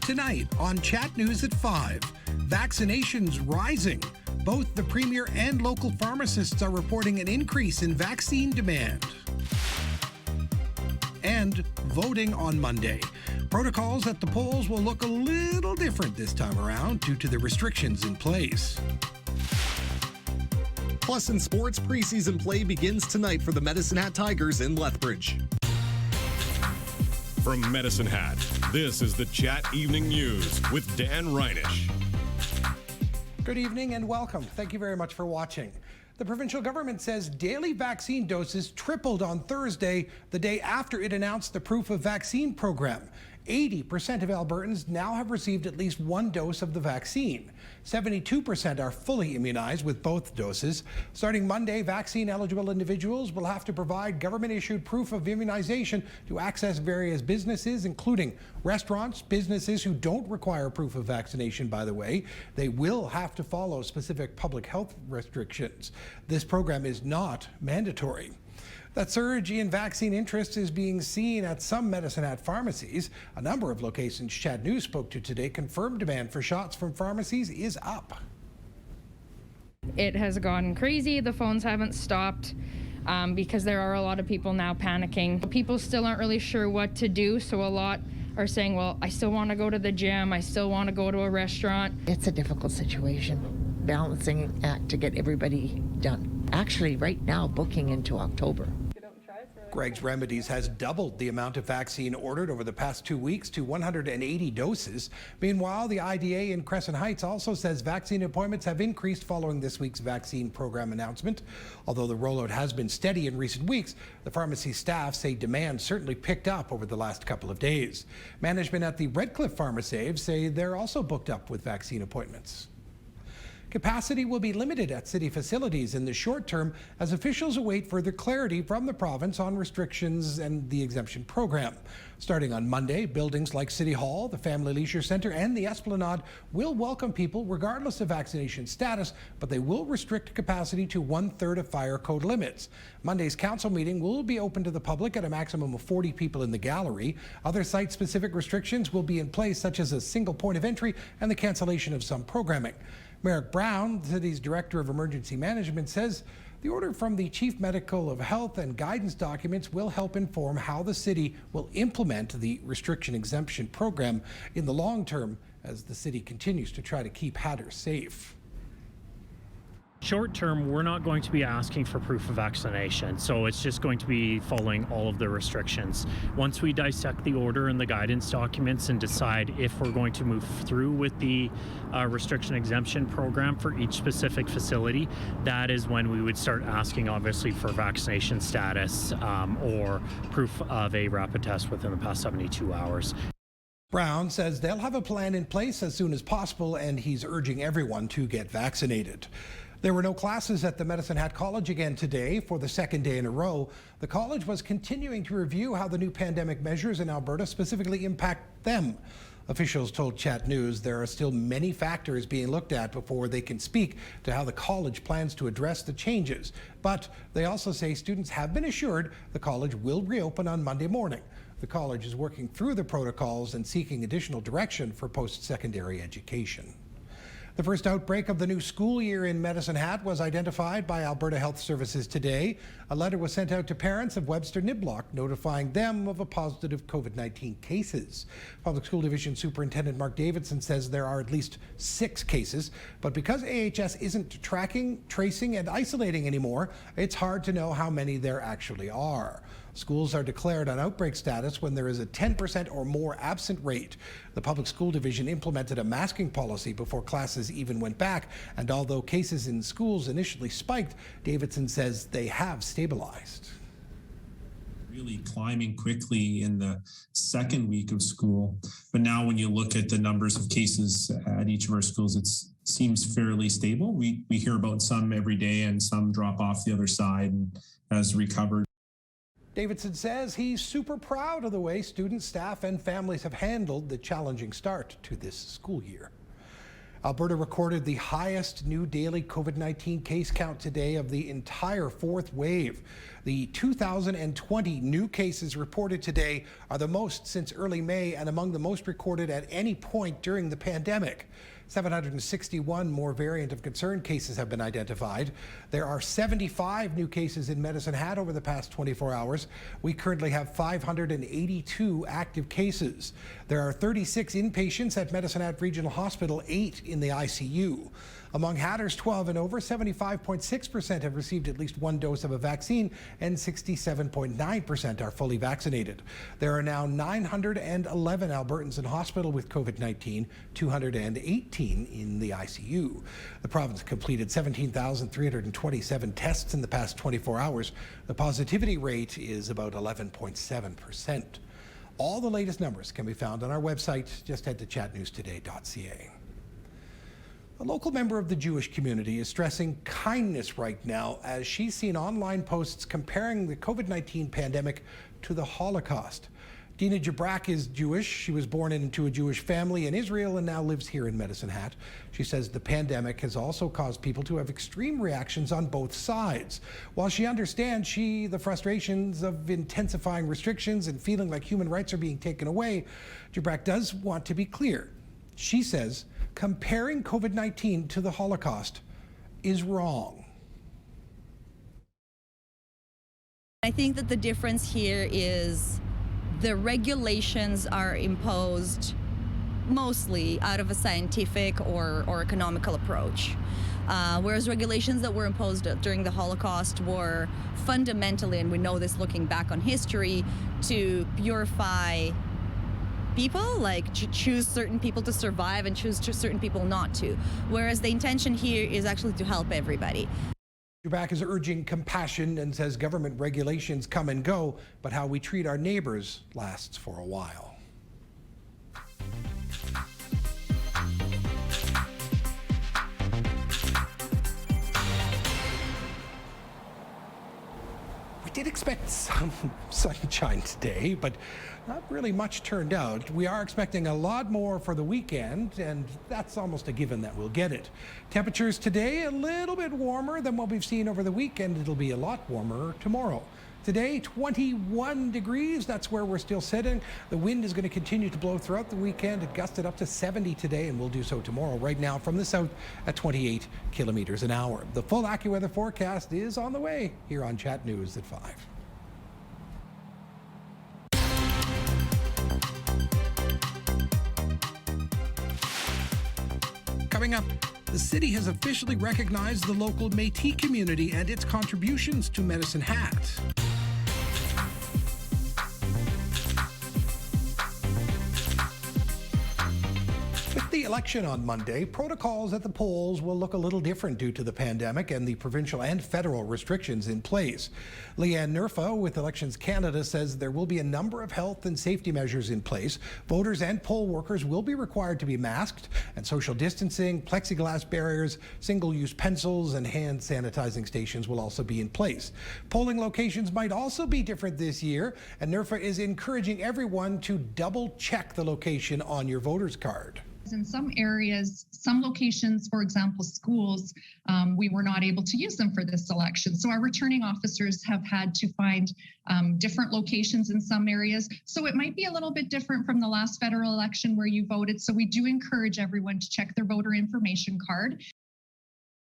Tonight on Chat News at 5, vaccinations rising. Both the Premier and local pharmacists are reporting an increase in vaccine demand. And voting on Monday. Protocols at the polls will look a little different this time around due to the restrictions in place. Plus in sports, preseason play begins tonight for the Medicine Hat Tigers in Lethbridge. From Medicine Hat, this is the Chat Evening News with Dan Reynish. Good evening and welcome. Thank you very much for watching. The provincial government says daily vaccine doses tripled on Thursday, the day after it announced the proof of vaccine program. 80% of Albertans now have received at least one dose of the vaccine. 72% are fully immunized with both doses. Starting Monday, vaccine-eligible individuals will have to provide government-issued proof of immunization to access various businesses, including restaurants, businesses who don't require proof of vaccination, by the way. They will have to follow specific public health restrictions. This program is not mandatory. That surge in vaccine interest is being seen at some Medicine Hat pharmacies. A number of locations Chat News spoke to today confirmed demand for shots from pharmacies is up. It has gone crazy. The phones haven't stopped because there are a lot of people now panicking. People still aren't really sure what to do, so a lot are saying, well, I still want to go to the gym, I still want to go to a restaurant. It's a difficult situation, balancing act to get everybody done. Actually, right now, booking into October. Greg's Remedies has doubled the amount of vaccine ordered over the past 2 weeks to 180 doses. Meanwhile, the IDA in Crescent Heights also says vaccine appointments have increased following this week's vaccine program announcement. Although the rollout has been steady in recent weeks, the pharmacy staff say demand certainly picked up over the last couple of days. Management at the Redcliffe Pharmacave say they're also booked up with vaccine appointments. Capacity will be limited at city facilities in the short term as officials await further clarity from the province on restrictions and the exemption program. Starting on Monday, buildings like City Hall, the Family Leisure Centre and the Esplanade will welcome people regardless of vaccination status, but they will restrict capacity to 1/3 of fire code limits. Monday's council meeting will be open to the public at a maximum of 40 people in the gallery. Other site-specific restrictions will be in place, such as a single point of entry and the cancellation of some programming. Merrick Brown, the city's Director of Emergency Management, says the order from the Chief Medical of Health and guidance documents will help inform how the city will implement the restriction exemption program in the long term as the city continues to try to keep Hatters safe. Short term, we're not going to be asking for proof of vaccination, so it's just going to be following all of the restrictions. Once we dissect the order and the guidance documents and decide if we're going to move through with the restriction exemption program for each specific facility, that is when we would start asking, obviously, for vaccination status or proof of a rapid test within the past 72 hours. Brown says they'll have a plan in place as soon as possible, and he's urging everyone to get vaccinated. There were no classes at the Medicine Hat College again today for the second day in a row. The college was continuing to review how the new pandemic measures in Alberta specifically impact them. Officials told Chat News there are still many factors being looked at before they can speak to how the college plans to address the changes. But they also say students have been assured the college will reopen on Monday morning. The college is working through the protocols and seeking additional direction for post-secondary education. The first outbreak of the new school year in Medicine Hat was identified by Alberta Health Services today. A letter was sent out to parents of Webster Niblock notifying them of a positive COVID-19 cases. Public School Division Superintendent Mark Davidson says there are at least 6 cases, but because AHS isn't tracking, tracing and isolating anymore, it's hard to know how many there actually are. Schools are declared on outbreak status when there is a 10% or more absent rate. The Public School Division implemented a masking policy before classes even went back, and although cases in schools initially spiked, Davidson says they have stabilized. Really climbing quickly in the second week of school. But now when you look at the numbers of cases at each of our schools, it seems fairly stable. We hear about some every day and some drop off the other side and has recovered. Davidson says he's super proud of the way students, staff and families have handled the challenging start to this school year. Alberta recorded the highest new daily COVID-19 case count today of the entire fourth wave. The 2,020 new cases reported today are the most since early May and among the most recorded at any point during the pandemic. 761 more variant of concern cases have been identified. There are 75 new cases in Medicine Hat over the past 24 hours. We currently have 582 active cases. There are 36 inpatients at Medicine Hat Regional Hospital, 8 in the ICU. Among Hatters 12 and over, 75.6% have received at least one dose of a vaccine and 67.9% are fully vaccinated. There are now 911 Albertans in hospital with COVID-19, 218 in the ICU. The province completed 17,327 tests in the past 24 hours. The positivity rate is about 11.7%. All the latest numbers can be found on our website. Just head to chatnewstoday.ca. A local member of the Jewish community is stressing kindness right now as she's seen online posts comparing the COVID-19 pandemic to the Holocaust. Dina Jabrak is Jewish. She was born into a Jewish family in Israel and now lives here in Medicine Hat. She says the pandemic has also caused people to have extreme reactions on both sides. While she understands the frustrations of intensifying restrictions and feeling like human rights are being taken away, Jabrak does want to be clear. She says comparing COVID-19 to the Holocaust is wrong. I think that the difference here is the regulations are imposed mostly out of a scientific or economical approach. Whereas regulations that were imposed during the Holocaust were fundamentally, and we know this looking back on history, to purify people, like to choose certain people to survive and choose certain people not to. Whereas the intention here is actually to help everybody. Jabrak is urging compassion and says government regulations come and go, but how we treat our neighbors lasts for a while. We did expect some sunshine today, but not really much turned out. We are expecting a lot more for the weekend, and that's almost a given that we'll get it. Temperatures today a little bit warmer than what we've seen over the weekend. It'll be a lot warmer tomorrow. Today, 21 degrees. That's where we're still sitting. The wind is going to continue to blow throughout the weekend. It gusted up to 70 today and will do so tomorrow. Right now from the south at 28 kilometers an hour. The full AccuWeather forecast is on the way here on Chat News at 5. Coming up, the city has officially recognized the local Métis community and its contributions to Medicine Hat. With the election on Monday, protocols at the polls will look a little different due to the pandemic and the provincial and federal restrictions in place. Leanne Nerfa with Elections Canada says there will be a number of health and safety measures in place. Voters and poll workers will be required to be masked, and social distancing, plexiglass barriers, single-use pencils, and hand sanitizing stations will also be in place. Polling locations might also be different this year, and Nerfa is encouraging everyone to double-check the location on your voter's card. In some areas, some locations, for example, schools, we were not able to use them for this election. So our returning officers have had to find different locations in some areas. So it might be a little bit different from the last federal election where you voted. So we do encourage everyone to check their voter information card.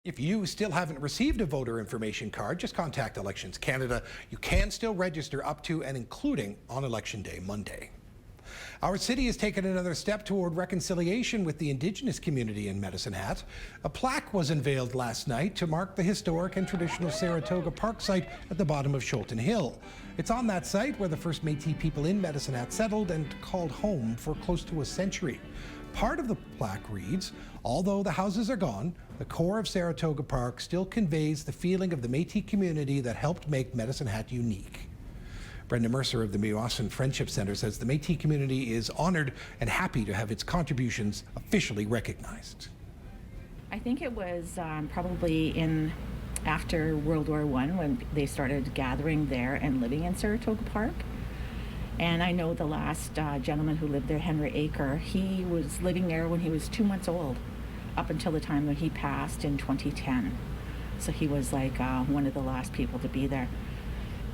If you still haven't received a voter information card, just contact Elections Canada. You can still register up to and including on Election Day, Monday. Our city has taken another step toward reconciliation with the Indigenous community in Medicine Hat. A plaque was unveiled last night to mark the historic and traditional Saratoga Park site at the bottom of Shoalton Hill. It's on that site where the first Métis people in Medicine Hat settled and called home for close to a century. Part of the plaque reads, "Although the houses are gone, the core of Saratoga Park still conveys the feeling of the Métis community that helped make Medicine Hat unique." Brenda Mercer of the Meewasin Friendship Centre says the Métis community is honoured and happy to have its contributions officially recognized. I think it was probably after World War I when they started gathering there and living in Saratoga Park. And I know the last gentleman who lived there, Henry Aker, he was living there when he was 2 months old. up until the time that he passed in 2010. So he was like one of the last people to be there.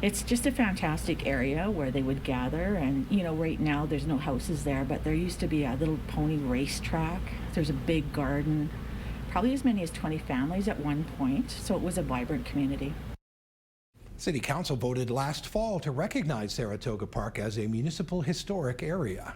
It's just a fantastic area where they would gather, and right now there's no houses there, but there used to be a little pony racetrack. There's a big garden, probably as many as 20 families at one point, so it was a vibrant community. City Council voted last fall to recognize Saratoga Park as a municipal historic area.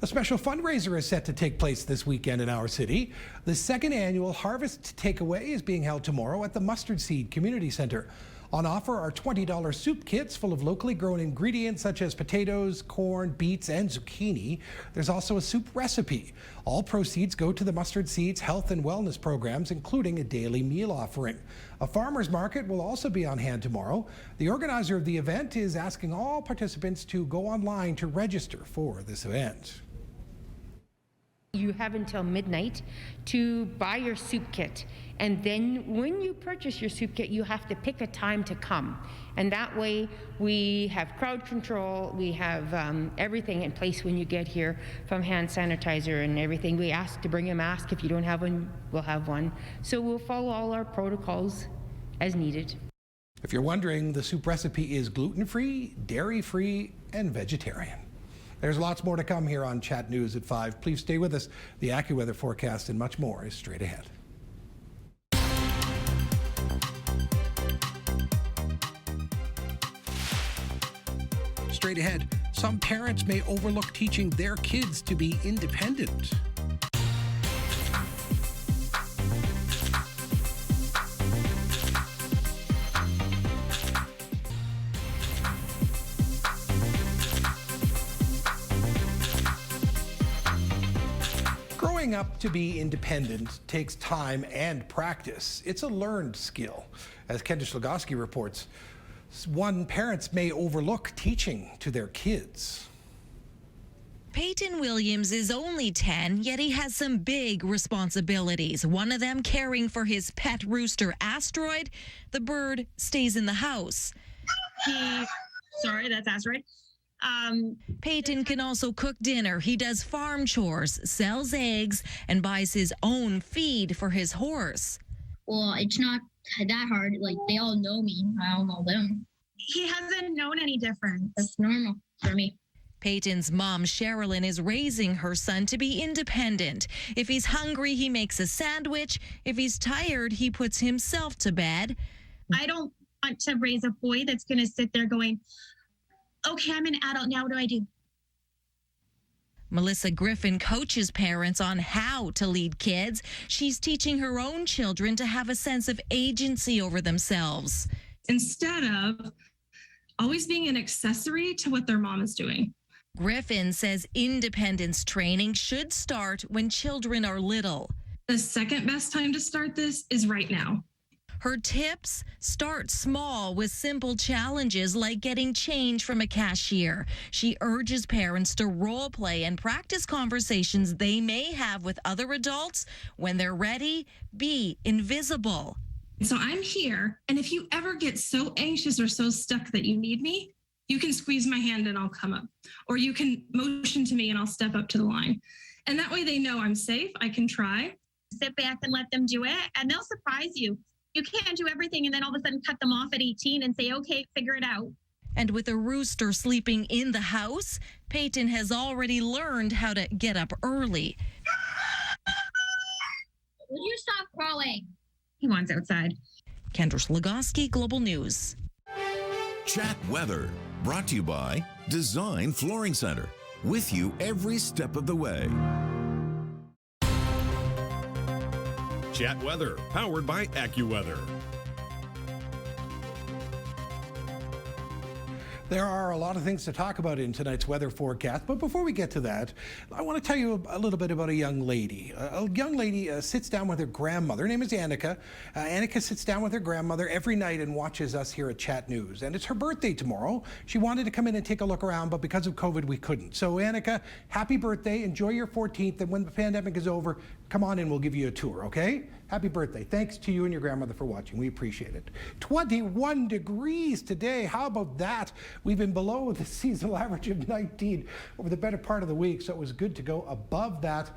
A special fundraiser is set to take place this weekend in our city. The second annual Harvest Takeaway is being held tomorrow at the Mustard Seed Community Center. On offer are $20 soup kits full of locally grown ingredients such as potatoes, corn, beets, and zucchini. There's also a soup recipe. All proceeds go to the Mustard Seed's health and wellness programs, including a daily meal offering. A farmer's market will also be on hand tomorrow. The organizer of the event is asking all participants to go online to register for this event. You have until midnight to buy your soup kit, and then when you purchase your soup kit, you have to pick a time to come, and that way we have crowd control, we have everything in place when you get here, from hand sanitizer and everything. We ask to bring a mask. If you don't have one, we'll have one. So we'll follow all our protocols as needed. If you're wondering, the soup recipe is gluten-free, dairy-free, and vegetarian. There's lots more to come here on Chat News at 5. Please stay with us. The AccuWeather forecast and much more is straight ahead. Straight ahead, some parents may overlook teaching their kids to be independent. Growing up to be independent takes time and practice. It's a learned skill. As Kendra Slagowski reports, parents may overlook teaching to their kids. Peyton Williams is only 10, yet he has some big responsibilities. One of them caring for his pet rooster, Asteroid. The bird stays in the house. Sorry, that's Asteroid. Peyton can also cook dinner. He does farm chores, sells eggs, and buys his own feed for his horse. Well, it's not that hard. Like, they all know me. I all know them. He hasn't known any difference. That's normal for me. Peyton's mom, Sherilyn, is raising her son to be independent. If he's hungry, he makes a sandwich. If he's tired, he puts himself to bed. I don't want to raise a boy that's going to sit there going, okay, I'm an adult now, what do I do? Melissa Griffin coaches parents on how to lead kids. She's teaching her own children to have a sense of agency over themselves. Instead of always being an accessory to what their mom is doing. Griffin says independence training should start when children are little. The second best time to start this is right now. Her tips: start small with simple challenges like getting change from a cashier. She urges parents to role play and practice conversations they may have with other adults. When they're ready, be invisible. So I'm here, and if you ever get so anxious or so stuck that you need me, you can squeeze my hand and I'll come up. Or you can motion to me and I'll step up to the line. And that way they know I'm safe, I can try. Sit back and let them do it, and they'll surprise you. You can't do everything and then all of a sudden cut them off at 18 and say, okay, figure it out. And with a rooster sleeping in the house, Peyton has already learned how to get up early. Will you stop crawling? He wants outside. Kendra Slagowski, Global News. Chat Weather, brought to you by Design Flooring Center, with you every step of the way. Chat Weather, powered by AccuWeather. There are a lot of things to talk about in tonight's weather forecast, but before we get to that, I want to tell you a little bit about a young lady. A young lady sits down with her grandmother. Her name is Annika. Annika sits down with her grandmother every night and watches us here at Chat News. And it's her birthday tomorrow. She wanted to come in and take a look around, but because of COVID, we couldn't. So Annika, happy birthday. Enjoy your 14th. And when the pandemic is over, come on in, we'll give you a tour, okay? Happy birthday. Thanks to you and your grandmother for watching. We appreciate it. 21 degrees today. How about that? We've been below the seasonal average of 19 over the better part of the week, so it was good to go above that.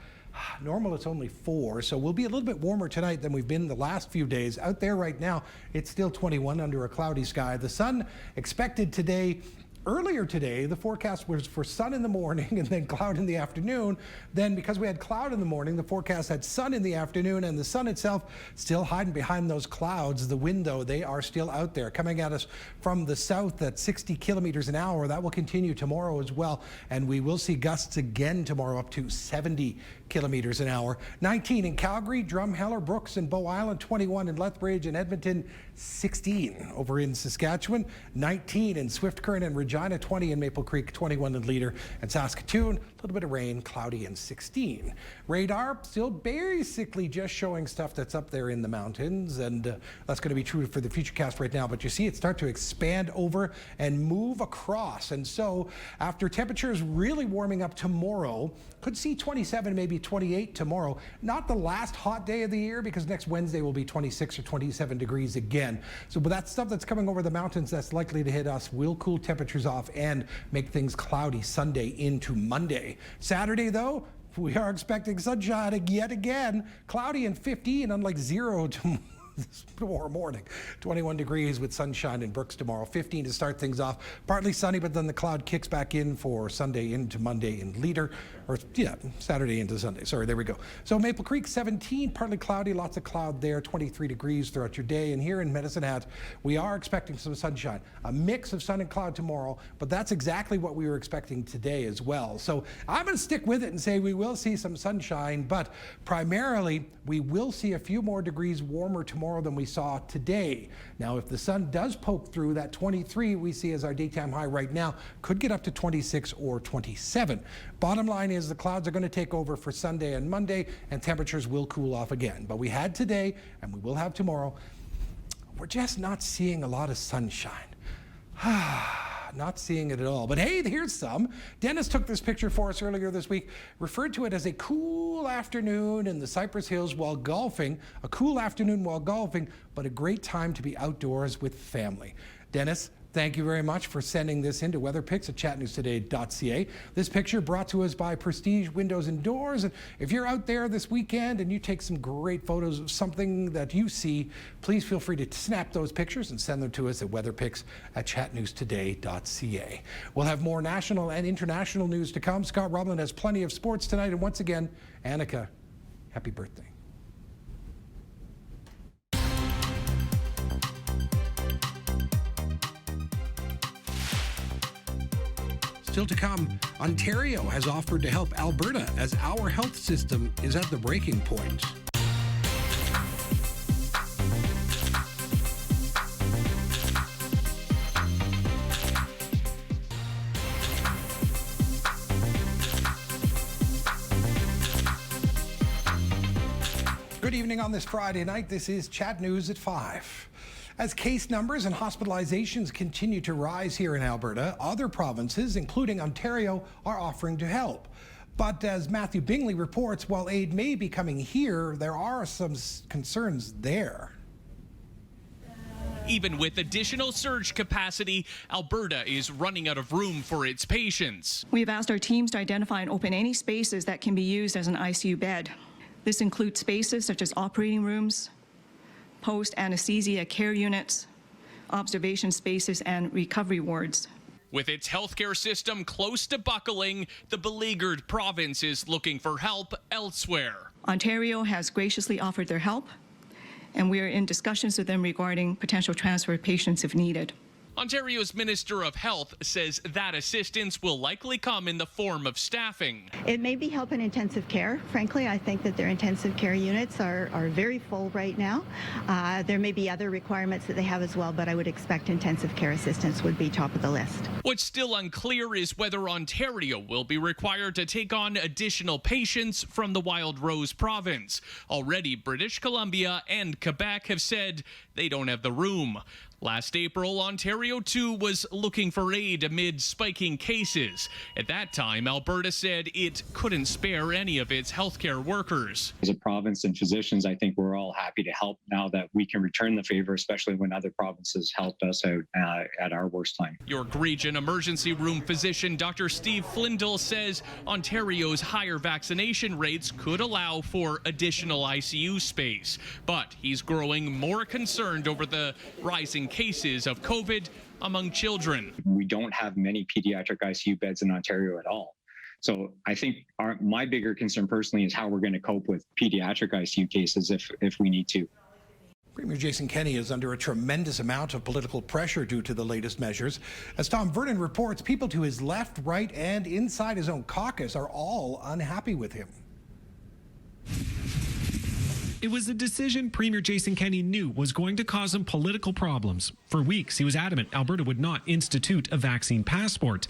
Normal, it's only 4, so we'll be a little bit warmer tonight than we've been the last few days. Out there right now, it's still 21 under a cloudy sky. The sun expected today. Earlier today, the forecast was for sun in the morning and then cloud in the afternoon. Then because we had cloud in the morning, the forecast had sun in the afternoon, and the sun itself still hiding behind those clouds. The wind, though, they are still out there coming at us from the south at 60 kilometers an hour. That will continue tomorrow as well, and we will see gusts again tomorrow up to 70 kilometers an hour. 19 in Calgary, Drumheller, Brooks, and Bow Island. 21 in Lethbridge and Edmonton. 16 over in Saskatchewan. 19 in Swift Current and Regina. 20 in Maple Creek. 21 in Leader and Saskatoon. A little bit of rain, cloudy, and 16. Radar still basically just showing stuff that's up there in the mountains, and that's going to be true for the Futurecast right now. But you see it start to expand over and move across, and so after temperatures really warming up tomorrow, could see 27, maybe 28 tomorrow. Not the last hot day of the year, because next Wednesday will be 26 or 27 degrees again. So but that stuff that's coming over the mountains that's likely to hit us will cool temperatures off and make things cloudy Sunday into Monday. Saturday, though, we are expecting sunshine yet again. Cloudy and 15, unlike 0 tomorrow morning. 21 degrees with sunshine in Brooks tomorrow. 15 to start things off. Partly sunny, but then the cloud kicks back in for Sunday into Monday in Leader. Or, yeah, Saturday into Sunday. Sorry, there we go. So Maple Creek, 17, partly cloudy, lots of cloud there, 23 degrees throughout your day. And here in Medicine Hat, we are expecting some sunshine. A mix of sun and cloud tomorrow, but that's exactly what we were expecting today as well. So I'm going to stick with it and say we will see some sunshine, but primarily we will see a few more degrees warmer tomorrow than we saw today. Now, if the sun does poke through, that 23 we see as our daytime high right now could get up to 26 or 27. Bottom line is the clouds are going to take over for Sunday and Monday, and temperatures will cool off again. But we had today, and we will have tomorrow. We're just not seeing a lot of sunshine. Not seeing it at all. But hey, here's some. Dennis took this picture for us earlier this week, referred to it as a cool afternoon in the Cypress Hills while golfing. A cool afternoon while golfing, but a great time to be outdoors with family. Dennis, thank you very much for sending this into WeatherPix at chatnewstoday.ca. This picture brought to us by Prestige Windows and Doors. And if you're out there this weekend and you take some great photos of something that you see, please feel free to snap those pictures and send them to us at WeatherPix at chatnewstoday.ca. We'll have more national and international news to come. Scott Roblin has plenty of sports tonight. And once again, Annika, happy birthday. Still to come, Ontario has offered to help Alberta as our health system is at the breaking point. Good evening on this Friday night. This is Chat News at 5. As case numbers and hospitalizations continue to rise here in Alberta, other provinces, including Ontario, are offering to help. But as Matthew Bingley reports, while aid may be coming here, there are some concerns there. Even with additional surge capacity, Alberta is running out of room for its patients. We've asked our teams to identify and open any spaces that can be used as an ICU bed. This includes spaces such as operating rooms, post-anesthesia care units, observation spaces, and recovery wards. With its healthcare system close to buckling, the beleaguered province is looking for help elsewhere. Ontario has graciously offered their help, and we are in discussions with them regarding potential transfer of patients if needed. Ontario's Minister of Health says that assistance will likely come in the form of staffing. It may be help in intensive care. Frankly, I think that their intensive care units are very full right now. There may be other requirements that they have as well, but I would expect intensive care assistance would be top of the list. What's still unclear is whether Ontario will be required to take on additional patients from the Wild Rose province. Already, British Columbia and Quebec have said they don't have the room. Last April, Ontario too was looking for aid amid spiking cases. At that time, Alberta said it couldn't spare any of its healthcare workers. As a province and physicians, I think we're all happy to help now that we can return the favor, especially when other provinces helped us out at our worst time. York Region Emergency Room physician Dr. Steve Flindle says Ontario's higher vaccination rates could allow for additional ICU space, but he's growing more concerned over the rising cases of COVID among children. We don't have many pediatric ICU beds in Ontario at all. So I think my bigger concern personally is how we're going to cope with pediatric ICU cases if we need to. Premier Jason Kenney is under a tremendous amount of political pressure due to the latest measures. As Tom Vernon reports, people to his left, right, and inside his own caucus are all unhappy with him. It was a decision Premier Jason Kenney knew was going to cause him political problems. For weeks, he was adamant Alberta would not institute a vaccine passport.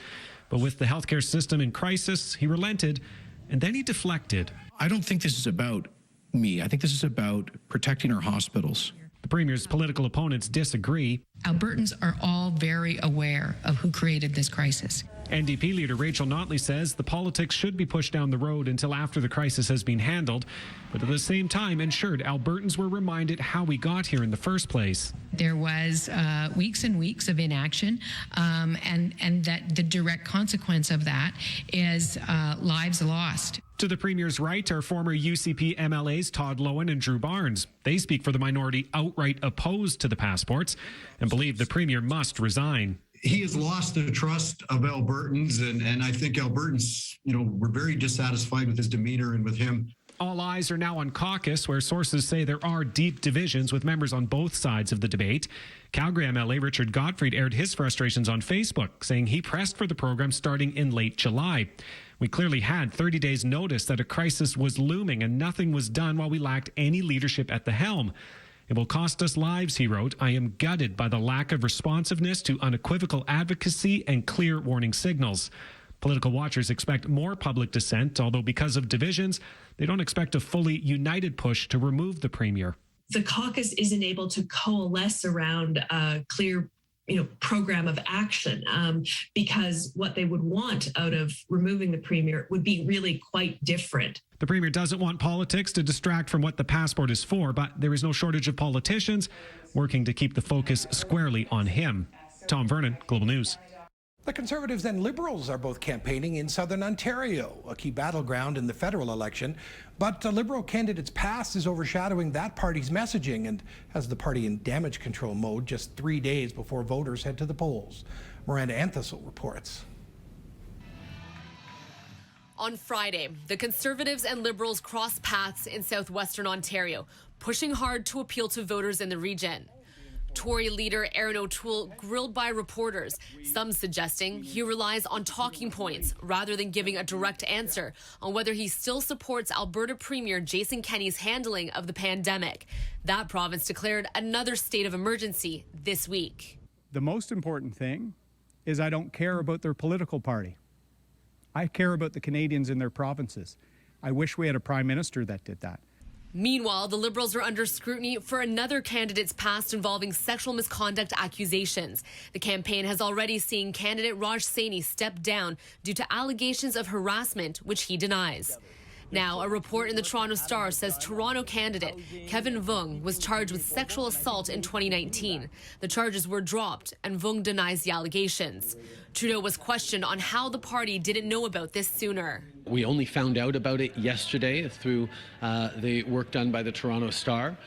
But with the healthcare system in crisis, he relented, and then he deflected. I don't think this is about me. I think this is about protecting our hospitals. The Premier's political opponents disagree. Albertans are all very aware of who created this crisis. NDP leader Rachel Notley says the politics should be pushed down the road until after the crisis has been handled, but at the same time ensured Albertans were reminded how we got here in the first place. There was weeks and weeks of inaction, and that the direct consequence of that is lives lost. To the Premier's right are former UCP MLAs Todd Lowen and Drew Barnes. They speak for the minority outright opposed to the passports and believe the Premier must resign. He has lost the trust of Albertans, and I think Albertans, were very dissatisfied with his demeanor and with him. All eyes are now on caucus, where sources say there are deep divisions with members on both sides of the debate. Calgary MLA Richard Gottfried aired his frustrations on Facebook, saying he pressed for the program starting in late July. We clearly had 30 days notice that a crisis was looming and nothing was done while we lacked any leadership at the helm. It will cost us lives, he wrote. I am gutted by the lack of responsiveness to unequivocal advocacy and clear warning signals. Political watchers expect more public dissent, although because of divisions, they don't expect a fully united push to remove the Premier. The caucus isn't able to coalesce around a clear program of action because what they would want out of removing the Premier would be really quite different. The Premier doesn't want politics to distract from what the passport is for, but there is no shortage of politicians working to keep the focus squarely on him. Tom Vernon, Global News. The Conservatives and Liberals are both campaigning in Southern Ontario, a key battleground in the federal election. But a Liberal candidate's past is overshadowing that party's messaging and has the party in damage control mode just 3 days before voters head to the polls. Miranda Anthasel reports. On Friday, the Conservatives and Liberals crossed paths in southwestern Ontario, pushing hard to appeal to voters in the region. Tory leader Aaron O'Toole grilled by reporters, some suggesting he relies on talking points rather than giving a direct answer on whether he still supports Alberta Premier Jason Kenney's handling of the pandemic. That province declared another state of emergency this week. The most important thing is I don't care about their political party. I care about the Canadians in their provinces. I wish we had a prime minister that did that. Meanwhile, the Liberals are under scrutiny for another candidate's past involving sexual misconduct accusations. The campaign has already seen candidate Raj Saini step down due to allegations of harassment, which he denies. Now, a report in the Toronto Star says Toronto candidate Kevin Vuong was charged with sexual assault in 2019. The charges were dropped, and Vuong denies the allegations. Trudeau was questioned on how the party didn't know about this sooner. We only found out about it yesterday through the work done by the Toronto Star.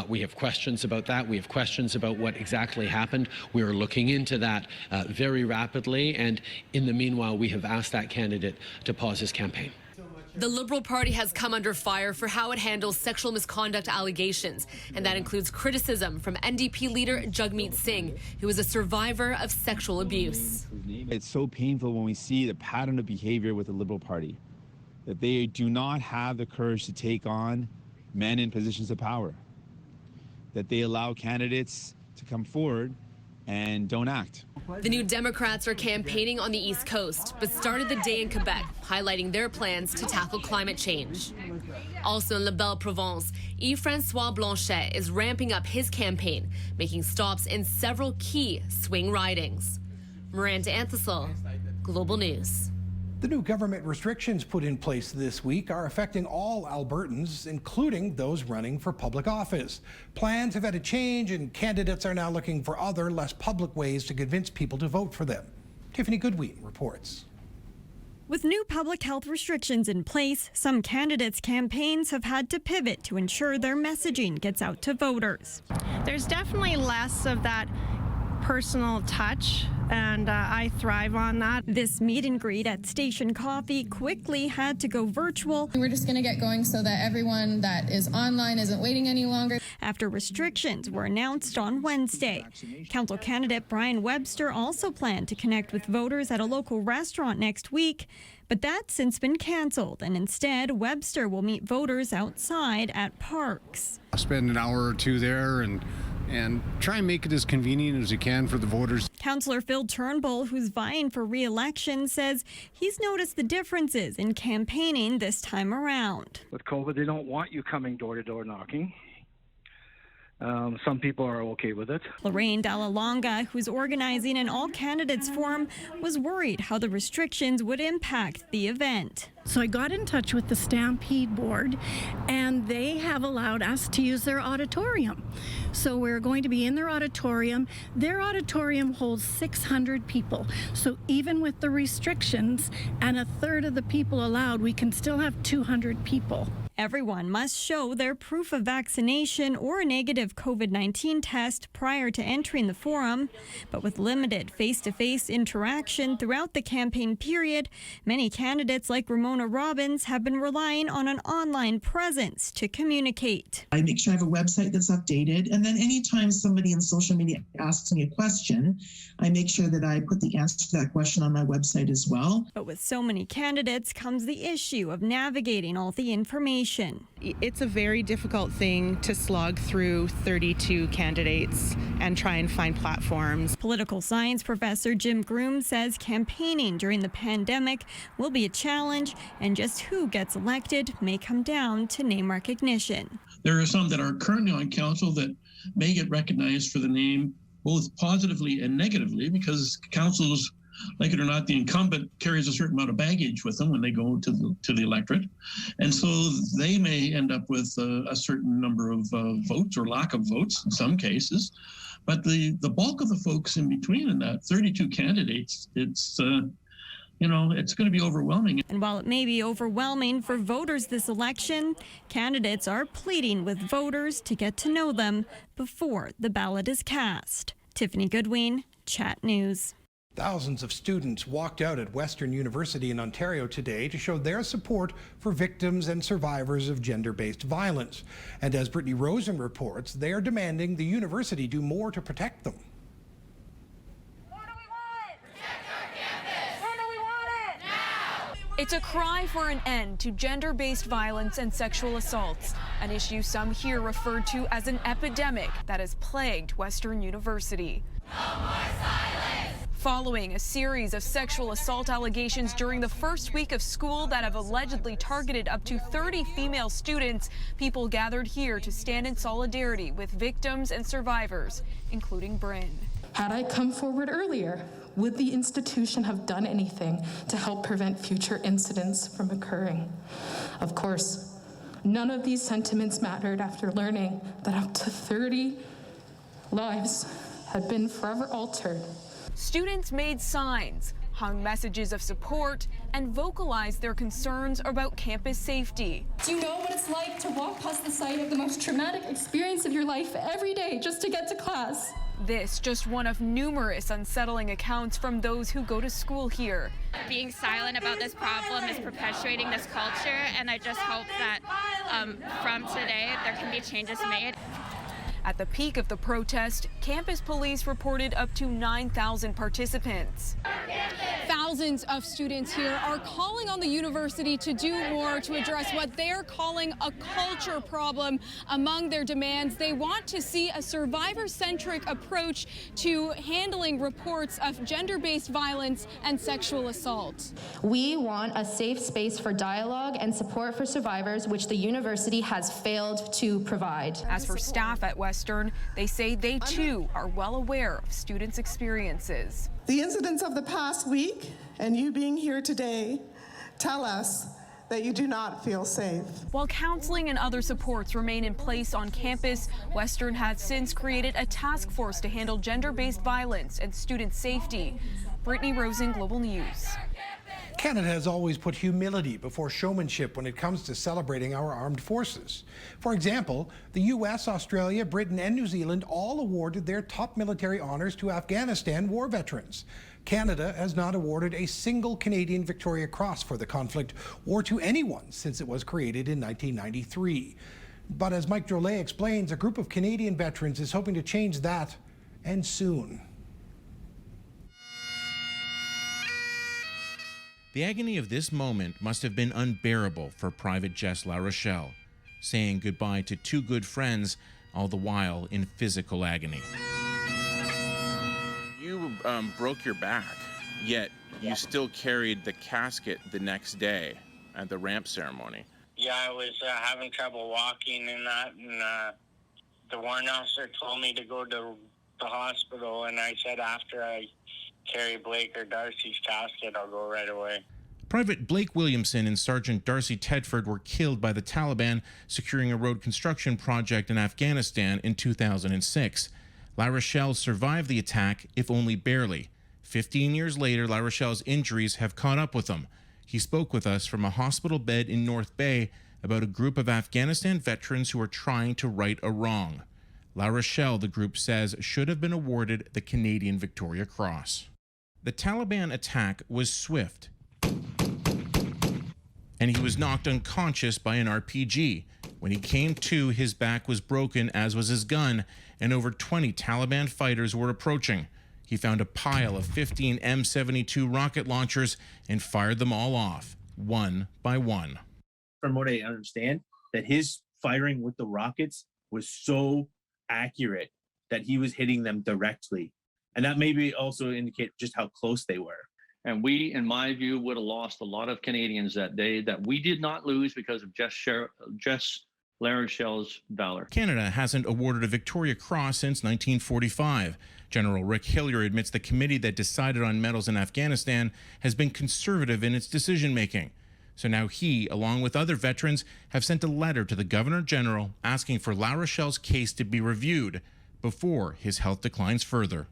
We have questions about that. We have questions about what exactly happened. We are looking into that very rapidly, and in the meanwhile, we have asked that candidate to pause his campaign. The Liberal Party has come under fire for how it handles sexual misconduct allegations, and that includes criticism from NDP leader Jagmeet Singh, who is a survivor of sexual abuse. It's so painful when we see the pattern of behavior with the Liberal Party, that they do not have the courage to take on men in positions of power, that they allow candidates to come forward and don't act. The New Democrats are campaigning on the East Coast, but started the day in Quebec, highlighting their plans to tackle climate change. Also in La Belle Provence, Yves-François Blanchet is ramping up his campaign, making stops in several key swing ridings. Miranda Anthesol, Global News. The new government restrictions put in place this week are affecting all Albertans, including those running for public office. Plans have had to change, and candidates are now looking for other, less public ways to convince people to vote for them. Tiffany Goodwin reports. With new public health restrictions in place, some candidates' campaigns have had to pivot to ensure their messaging gets out to voters. There's definitely less of that personal touch, and I thrive on that. This meet and greet at Station Coffee quickly had to go virtual. We're just going to get going so that everyone that is online isn't waiting any longer. After restrictions were announced on Wednesday. Council candidate Brian Webster also planned to connect with voters at a local restaurant next week, but that's since been canceled, and instead Webster will meet voters outside at parks. I'll spend an hour or two there and try and make it as convenient as you can for the voters. Councillor Phil Turnbull, who's vying for re-election, says he's noticed the differences in campaigning this time around. With COVID, they don't want you coming door-to-door knocking. Some people are okay with it. Lorraine Dallalonga, who's organizing an all-candidates forum, was worried how the restrictions would impact the event. So I got in touch with the Stampede Board, and they have allowed us to use their auditorium. So we're going to be in their auditorium. Their auditorium holds 600 people. So even with the restrictions and a third of the people allowed, we can still have 200 people. Everyone must show their proof of vaccination or a negative COVID-19 test prior to entering the forum. But with limited face-to-face interaction throughout the campaign period, many candidates like Ramona Robbins have been relying on an online presence to communicate. I make sure I have a website that's updated, and then anytime somebody in social media asks me a question, I make sure that I put the answer to that question on my website as well. But with so many candidates comes the issue of navigating all the information. It's a very difficult thing to slog through 32 candidates and try and find platforms. Political science professor Jim Groom says campaigning during the pandemic will be a challenge, and just who gets elected may come down to name recognition. There are some that are currently on council that may get recognized for the name both positively and negatively, because councils, like it or not, the incumbent carries a certain amount of baggage with them when they go to the electorate. And so they may end up with a certain number of votes or lack of votes in some cases. But the bulk of the folks in between in that 32 candidates, it's going to be overwhelming. And while it may be overwhelming for voters this election, candidates are pleading with voters to get to know them before the ballot is cast. Tiffany Goodwin, Chat News. Thousands of students walked out at Western University in Ontario today to show their support for victims and survivors of gender-based violence. And as Brittany Rosen reports, they are demanding the university do more to protect them. It's a cry for an end to gender-based violence and sexual assaults, an issue some here refer to as an epidemic that has plagued Western University. No more silence! Following a series of sexual assault allegations during the first week of school that have allegedly targeted up to 30 female students, people gathered here to stand in solidarity with victims and survivors, including Bryn. Had I come forward earlier, would the institution have done anything to help prevent future incidents from occurring? Of course, none of these sentiments mattered after learning that up to 30 lives had been forever altered. Students made signs, hung messages of support, and vocalized their concerns about campus safety. Do you know what it's like to walk past the site of the most traumatic experience of your life every day just to get to class? This just one of numerous unsettling accounts from those who go to school here. Being silent about this problem is perpetuating this culture, and I just hope that from today there can be changes made. At the peak of the protest, campus police reported up to 9,000 participants. Thousands Thousands of students here are calling on the university to do more to address what they're calling a culture problem. Among their demands, they want to see a survivor-centric approach to handling reports of gender-based violence and sexual assault. We want a safe space for dialogue and support for survivors, which the university has failed to provide. As for staff at Western, they say they too are well aware of students' experiences. The incidents of the past week and you being here today tell us that you do not feel safe. While counseling and other supports remain in place on campus, Western has since created a task force to handle gender-based violence and student safety. Brittany Rosen, Global News. Canada has always put humility before showmanship when it comes to celebrating our armed forces. For example, the U.S., Australia, Britain, and New Zealand all awarded their top military honors to Afghanistan war veterans. Canada has not awarded a single Canadian Victoria Cross for the conflict or to anyone since it was created in 1993. But as Mike Drolet explains, a group of Canadian veterans is hoping to change that, and soon. The agony of this moment must have been unbearable for Private Jess La Rochelle, saying goodbye to two good friends, all the while in physical agony. You broke your back, yet you still carried the casket the next day at the ramp ceremony. Yeah, I was having trouble walking and that, and the warrant officer told me to go to the hospital, and I said after I carry Blake or Darcy's casket, I'll go right away. Private Blake Williamson and Sergeant Darcy Tedford were killed by the Taliban securing a road construction project in Afghanistan in 2006. La Rochelle survived the attack, if only barely. 15 years later, La Rochelle's injuries have caught up with him. He spoke with us from a hospital bed in North Bay about a group of Afghanistan veterans who are trying to right a wrong. La Rochelle, the group says, should have been awarded the Canadian Victoria Cross. The Taliban attack was swift, and he was knocked unconscious by an RPG. When he came to, his back was broken, as was his gun, and over 20 Taliban fighters were approaching. He found a pile of 15 M72 rocket launchers and fired them all off, one by one. From what I understand, that his firing with the rockets was so accurate that he was hitting them directly. And that maybe also indicate just how close they were. And we, in my view, would have lost a lot of Canadians that day that we did not lose because of Jess La Rochelle's valor. Canada hasn't awarded a Victoria Cross since 1945. General Rick Hillier admits the committee that decided on medals in Afghanistan has been conservative in its decision-making. So now he, along with other veterans, have sent a letter to the Governor General asking for La Rochelle's case to be reviewed before his health declines further.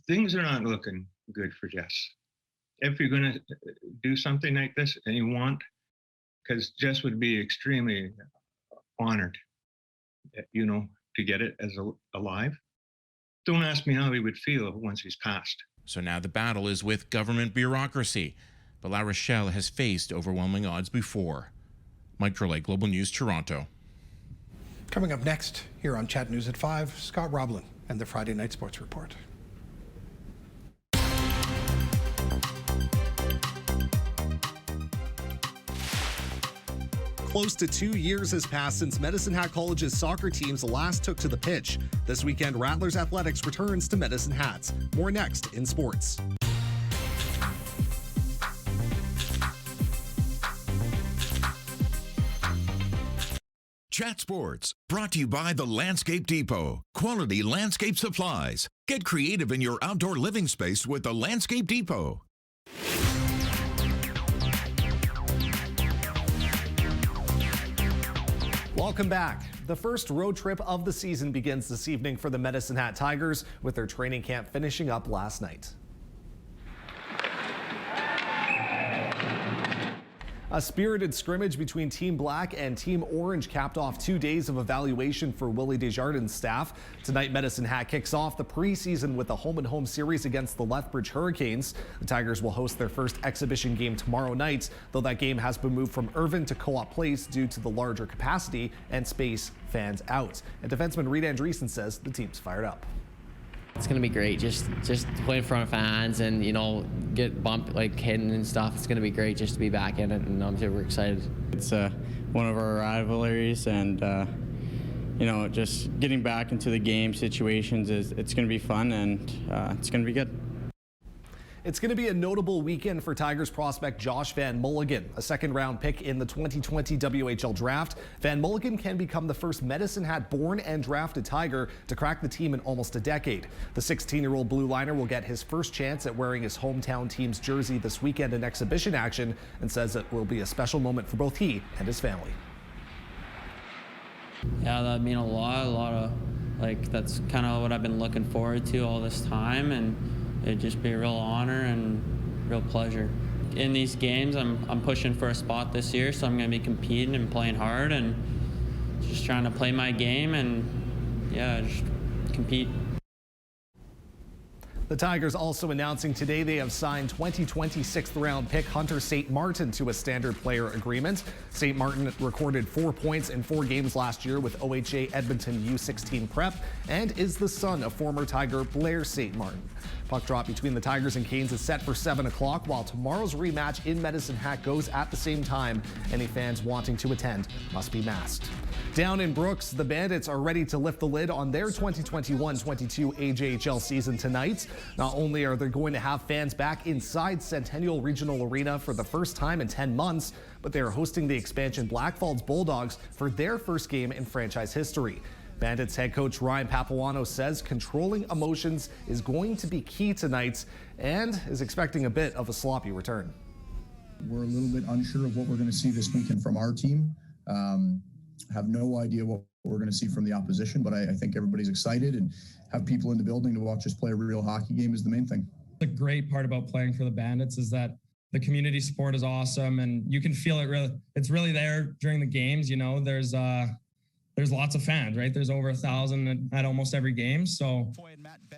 Things are not looking good for Jess. If you're going to do something like this, and you want, because Jess would be extremely honored, to get it as alive. Don't ask me how he would feel once he's passed. So now the battle is with government bureaucracy, but La Rochelle has faced overwhelming odds before. Mike Drolet, Global News, Toronto. Coming up next here on Chat News at 5, Scott Roblin and the Friday Night Sports Report. Close to 2 years has passed since Medicine Hat College's soccer teams last took to the pitch. This weekend, Rattlers Athletics returns to Medicine Hat. More next in sports. Chat Sports, brought to you by the Landscape Depot. Quality landscape supplies. Get creative in your outdoor living space with the Landscape Depot. Welcome back. The first road trip of the season begins this evening for the Medicine Hat Tigers, with their training camp finishing up last night. A spirited scrimmage between Team Black and Team Orange capped off 2 days of evaluation for Willie Desjardins' staff. Tonight, Medicine Hat kicks off the preseason with a home-and-home series against the Lethbridge Hurricanes. The Tigers will host their first exhibition game tomorrow night, though that game has been moved from Irvin to Co-op Place due to the larger capacity and space fans out. And defenseman Reed Andreessen says the team's fired up. It's gonna be great. Just play in front of fans and get bumped like hitting and stuff. It's gonna be great just to be back in it, and obviously we're excited. It's one of our rivalries, and just getting back into the game situations it's gonna be fun, and it's gonna be good. It's going to be a notable weekend for Tigers prospect Josh Van Mulligan, a second-round pick in the 2020 WHL draft. Van Mulligan can become the first Medicine Hat-born and drafted Tiger to crack the team in almost a decade. The 16-year-old blue liner will get his first chance at wearing his hometown team's jersey this weekend in exhibition action, and says it will be a special moment for both he and his family. Yeah, that mean a lot of that's kind of what I've been looking forward to all this time, and it'd just be a real honor and real pleasure. In these games, I'm pushing for a spot this year, so I'm going to be competing and playing hard and just trying to play my game and just compete. The Tigers also announcing today they have signed 2020 6th-round pick Hunter St. Martin to a standard player agreement. St. Martin recorded 4 points in 4 games last year with OHA Edmonton U16 prep and is the son of former Tiger Blair St. Martin. Puck drop between the Tigers and Canes is set for 7 o'clock, while tomorrow's rematch in Medicine Hat goes at the same time. Any fans wanting to attend must be masked. Down in Brooks, the Bandits are ready to lift the lid on their 2021-22 AJHL season tonight. Not only are they going to have fans back inside Centennial Regional Arena for the first time in 10 months, but they are hosting the expansion Blackfalds Bulldogs for their first game in franchise history. Bandits head coach Ryan Papuano says controlling emotions is going to be key tonight and is expecting a bit of a sloppy return. We're a little bit unsure of what we're going to see this weekend from our team. Have no idea what we're going to see from the opposition, but I think everybody's excited, and have people in the building to watch us play a real hockey game is the main thing. The great part about playing for the Bandits is that the community support is awesome, and you can feel it it's really there during the games. There's lots of fans, right? There's over 1,000 at almost every game. So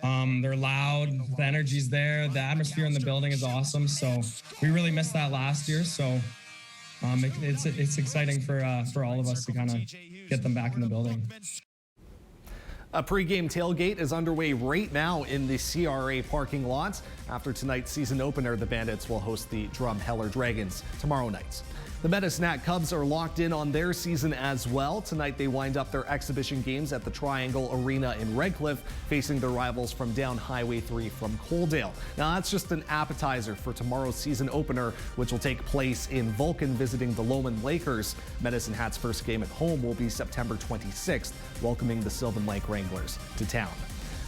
they're loud, the energy's there, the atmosphere in the building is awesome. So we really missed that last year. So it's exciting for all of us to kind of get them back in the building. A pregame tailgate is underway right now in the CRA parking lot. After tonight's season opener, the Bandits will host the Drumheller Dragons tomorrow night. The Medicine Hat Cubs are locked in on their season as well. Tonight they wind up their exhibition games at the Triangle Arena in Redcliffe, facing their rivals from down Highway 3 from Coaldale. Now that's just an appetizer for tomorrow's season opener, which will take place in Vulcan visiting the Lowland Lakers. Medicine Hat's first game at home will be September 26th, welcoming the Sylvan Lake Wranglers to town.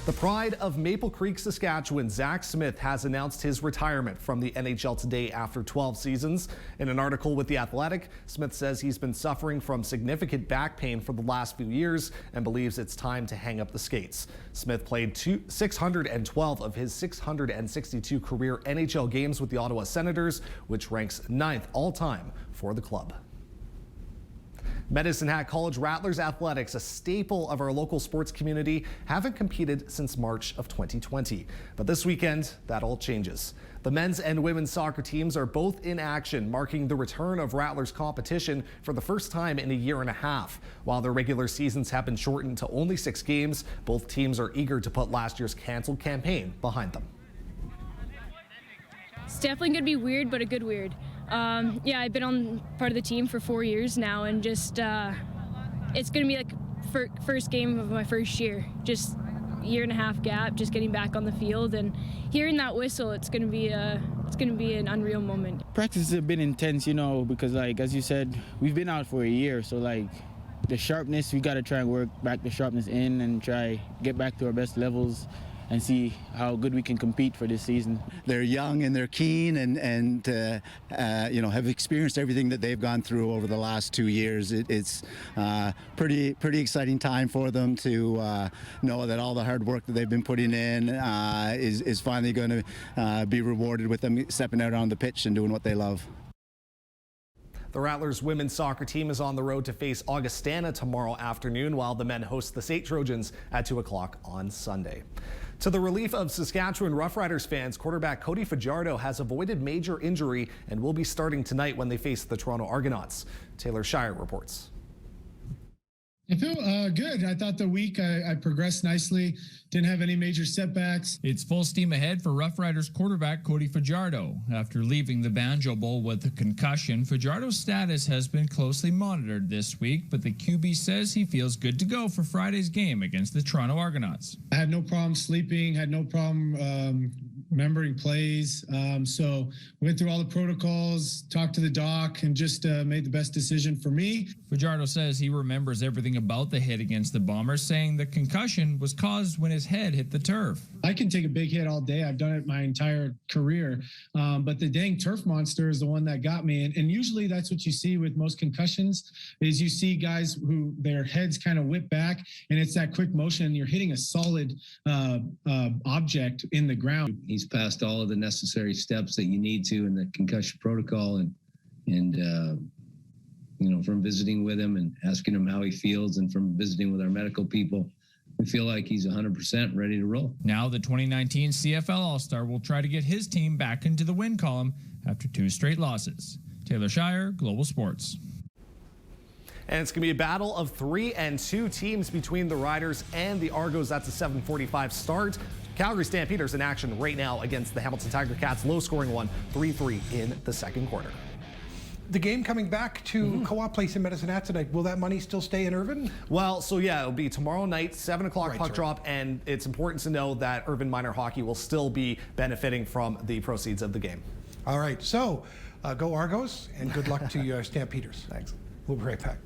The pride of Maple Creek, Saskatchewan, Zach Smith has announced his retirement from the NHL today after 12 seasons. In an article with The Athletic, Smith says he's been suffering from significant back pain for the last few years and believes it's time to hang up the skates. Smith played 612 of his 662 career NHL games with the Ottawa Senators, which ranks 9th all-time for the club. Medicine Hat College Rattlers athletics, a staple of our local sports community, haven't competed since March of 2020. But this weekend, that all changes. The men's and women's soccer teams are both in action, marking the return of Rattlers competition for the first time in a year and a half. While their regular seasons have been shortened to only 6 games, both teams are eager to put last year's canceled campaign behind them. It's definitely going to be weird, but a good weird. I've been on part of the team for 4 years now, and just it's going to be like first game of my first year. Just year and a half gap, just getting back on the field and hearing that whistle. It's going to be an unreal moment. Practice has been intense, because as you said, we've been out for a year, so the sharpness, we got to try and work back the sharpness in and try get back to our best levels and see how good we can compete for this season. They're young and they're keen and have experienced everything that they've gone through over the last 2 years. It's pretty exciting time for them to know that all the hard work that they've been putting in is finally going to be rewarded with them stepping out on the pitch and doing what they love. The Rattlers women's soccer team is on the road to face Augustana tomorrow afternoon, while the men host the St. Trojans at 2 o'clock on Sunday. To the relief of Saskatchewan Roughriders fans, quarterback Cody Fajardo has avoided major injury and will be starting tonight when they face the Toronto Argonauts. Taylor Shire reports. I feel good. I thought the week I progressed nicely. Didn't have any major setbacks. It's full steam ahead for Rough Riders quarterback Cody Fajardo. After leaving the Banjo Bowl with a concussion, Fajardo's status has been closely monitored this week, but the QB says he feels good to go for Friday's game against the Toronto Argonauts. I had no problem sleeping, had no problem remembering plays. So went through all the protocols, talked to the doc, and just made the best decision for me. Fajardo says he remembers everything about the hit against the Bombers, saying the concussion was caused when his head hit the turf. I can take a big hit all day. I've done it my entire career. But the dang turf monster is the one that got me. And usually that's what you see with most concussions is you see guys who their heads kind of whip back and it's that quick motion and you're hitting a solid object in the ground. He's passed all of the necessary steps that you need to in the concussion protocol and you know, from visiting with him and asking him how he feels and from visiting with our medical people, we feel like he's 100% ready to roll. Now the 2019 CFL All-Star will try to get his team back into the win column after 2 straight losses. Taylor Shire, Global Sports. And it's going to be a battle of 3 and 2 teams between the Riders and the Argos. That's a 7:45 start. Calgary Stampeders in action right now against the Hamilton Tiger Cats. Low-scoring one, 3-3 in the second quarter. The game coming back to Co-op Place in Medicine Hat tonight. Will that money still stay in Irvine? Well, so yeah, it'll be tomorrow night, 7 o'clock puck drop, and it's important to know that Irvine Minor Hockey will still be benefiting from the proceeds of the game. All right, so go Argos, and good luck to your Stampeders. Thanks. We'll be right back.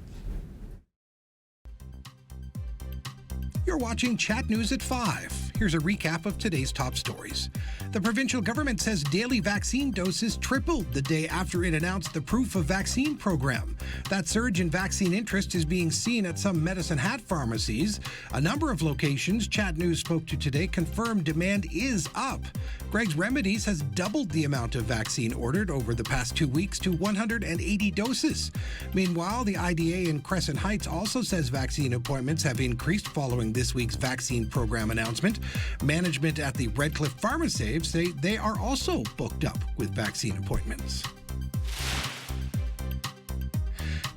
You're watching Chat News at 5. Here's a recap of today's top stories. The provincial government says daily vaccine doses tripled the day after it announced the proof of vaccine program. That surge in vaccine interest is being seen at some Medicine Hat pharmacies. A number of locations Chat News spoke to today confirmed demand is up. Greg's Remedies has doubled the amount of vaccine ordered over the past 2 weeks to 180 doses. Meanwhile, the IDA in Crescent Heights also says vaccine appointments have increased following this week's vaccine program announcement. Management at the Redcliffe Pharmacy say they are also booked up with vaccine appointments.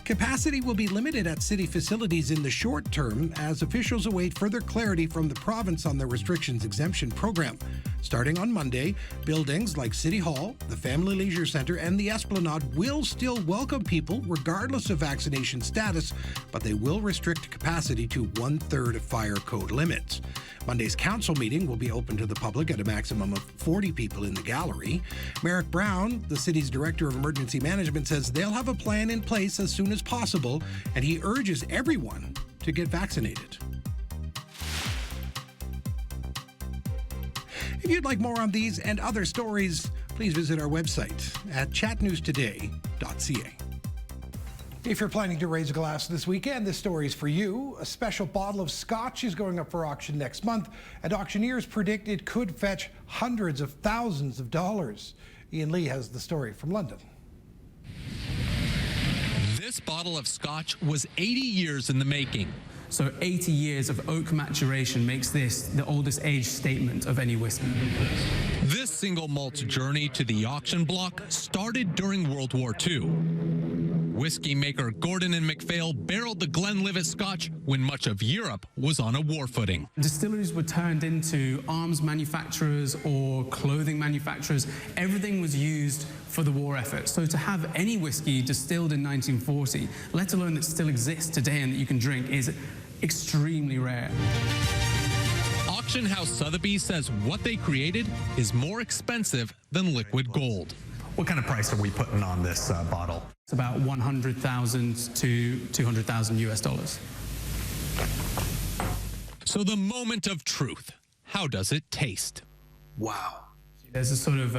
Capacity will be limited at city facilities in the short term as officials await further clarity from the province on the restrictions exemption program. Starting on Monday, buildings like City Hall, the Family Leisure Centre, and the Esplanade will still welcome people regardless of vaccination status, but they will restrict capacity to 1/3 of fire code limits. Monday's council meeting will be open to the public at a maximum of 40 people in the gallery. Merrick Brown, the city's director of emergency management, says they'll have a plan in place as soon as possible, and he urges everyone to get vaccinated. If you'd like more on these and other stories, please visit our website at chatnewstoday.ca. If you're planning to raise a glass this weekend, this story is for you. A special bottle of scotch is going up for auction next month, and auctioneers predict it could fetch hundreds of thousands of dollars. Ian Lee has the story from London. This bottle of scotch was 80 years in the making. So 80 years of oak maturation makes this the oldest age statement of any whiskey. This single malt's journey to the auction block started during World War II. Whiskey maker Gordon and MacPhail barreled the Glenlivet Scotch when much of Europe was on a war footing. Distilleries were turned into arms manufacturers or clothing manufacturers. Everything was used for the war effort. So to have any whiskey distilled in 1940, let alone that still exists today and that you can drink, is extremely rare. Auction house Sotheby's says what they created is more expensive than liquid gold. What kind of price are we putting on this bottle? It's about $100,000 to $200,000 US. So the moment of truth, how does it taste? Wow. There's a sort of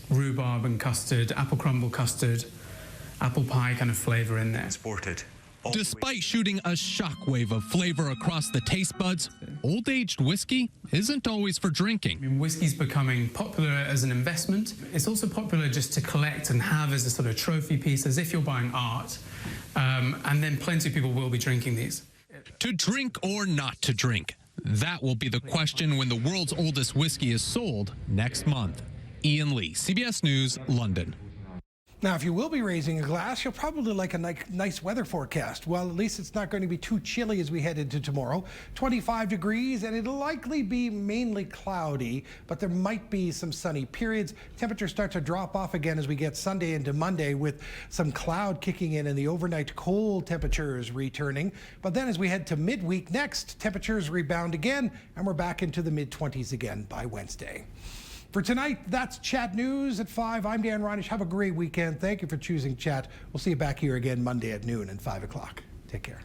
rhubarb and custard, apple crumble custard, apple pie kind of flavor in there. Exported. Despite shooting a shockwave of flavor across the taste buds, old-aged whiskey isn't always for drinking. I mean, whiskey's becoming popular as an investment. It's also popular just to collect and have as a sort of trophy piece, as if you're buying art. And then plenty of people will be drinking these. To drink or not to drink? That will be the question when the world's oldest whiskey is sold next month. Ian Lee, CBS News, London. Now, if you will be raising a glass, you'll probably like a nice weather forecast. Well, at least it's not going to be too chilly as we head into tomorrow. 25 degrees, and it'll likely be mainly cloudy, but there might be some sunny periods. Temperatures start to drop off again as we get Sunday into Monday, with some cloud kicking in and the overnight cold temperatures returning. But then as we head to midweek next, temperatures rebound again, and we're back into the mid-20s again by Wednesday. For tonight, that's Chat News at 5. I'm Dan Reynish. Have a great weekend. Thank you for choosing Chat. We'll see you back here again Monday at noon and 5 o'clock. Take care.